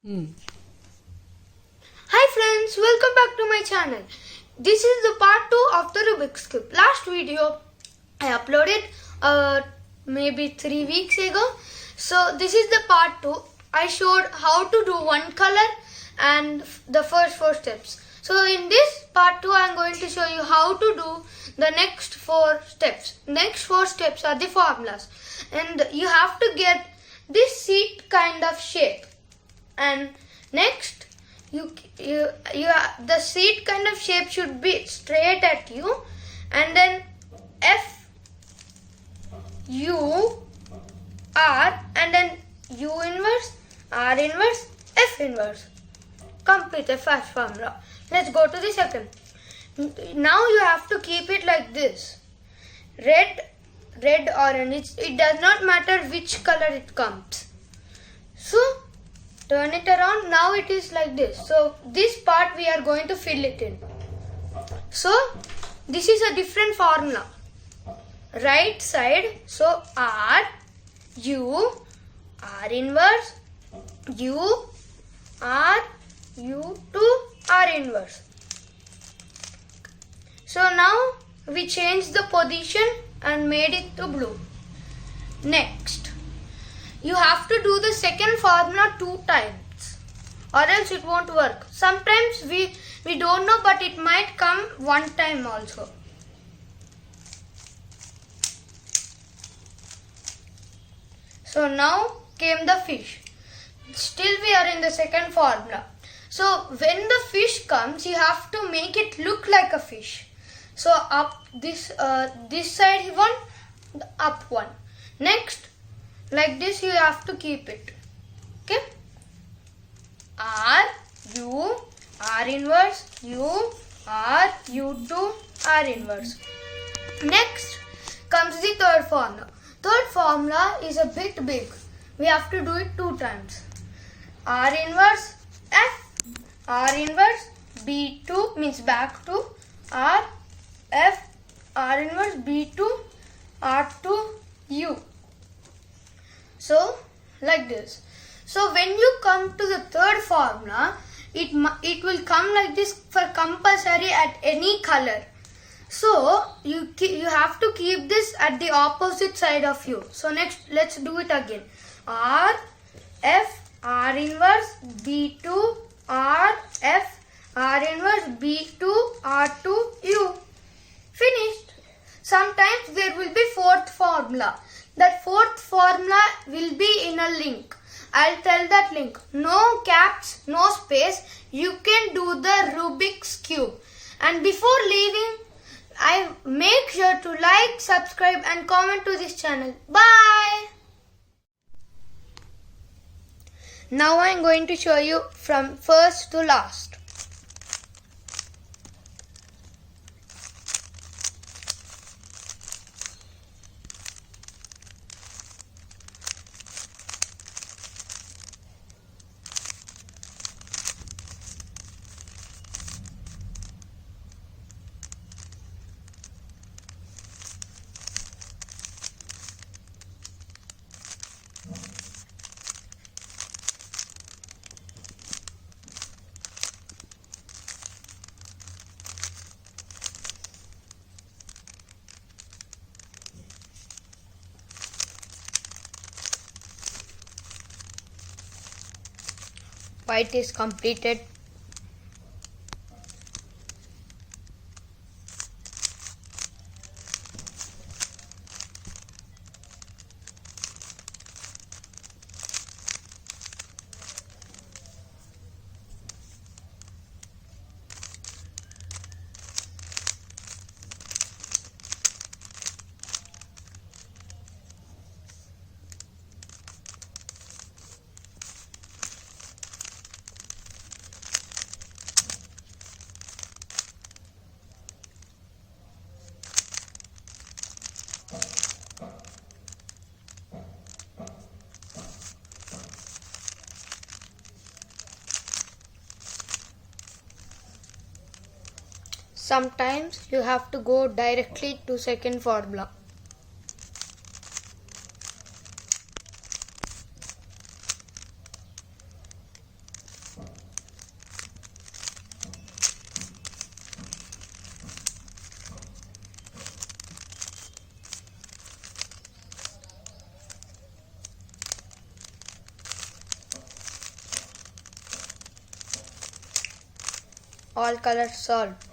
Hi friends, welcome back to my channel. This is the part 2 of the Rubik's Cube. Last video I uploaded maybe 3 weeks ago. So this is the part 2. I showed how to do one color and the first 4 steps. So in this part 2 I am going to show you how to do the next 4 steps. Next 4 steps are the formulas. And you have to get this seat kind of shape. And next the seat kind of shape should be straight at you, and then F U R and then U inverse, R inverse, F inverse. Complete the first formula. Let's go to the second. Now you have to keep it like this. Red, orange. It does not matter which color it comes. So turn it around. Now it is like this. So this part we are going to fill it in. So this is a different formula. Right side. So R, U, R inverse, U, R, U to R inverse. So now we changed the position and made it to blue. Next, you have to do the second formula 2 times or else it won't work. Sometimes we don't know, but it might come 1 time also. So now came the fish. Still we are in the second formula. So when the fish comes, you have to make it look like a fish. So up this side one, up one. Next, like this you have to keep it. Okay. R, U, R inverse, U, R, U to R inverse. Next comes the third formula. Third formula is a bit big. We have to do it 2 times. R inverse F, R inverse B2 means back to R, F, R inverse B2, R2, U. So like this. So when you come to the third formula, it will come like this for compulsory at any color. So you have to keep this at the opposite side of you. So next let's do it again. R, F, R inverse B2, R, F, R inverse B2, R2, U. Finished. Sometimes there will be fourth formula. That fourth formula will be in a link. I'll tell that link. No caps, no space. You can do the Rubik's Cube. And before leaving, I make sure to like, subscribe and comment to this channel. Bye. Now I am going to show you from first to last. White is completed. Sometimes you have to go directly to second formula. all colors solved.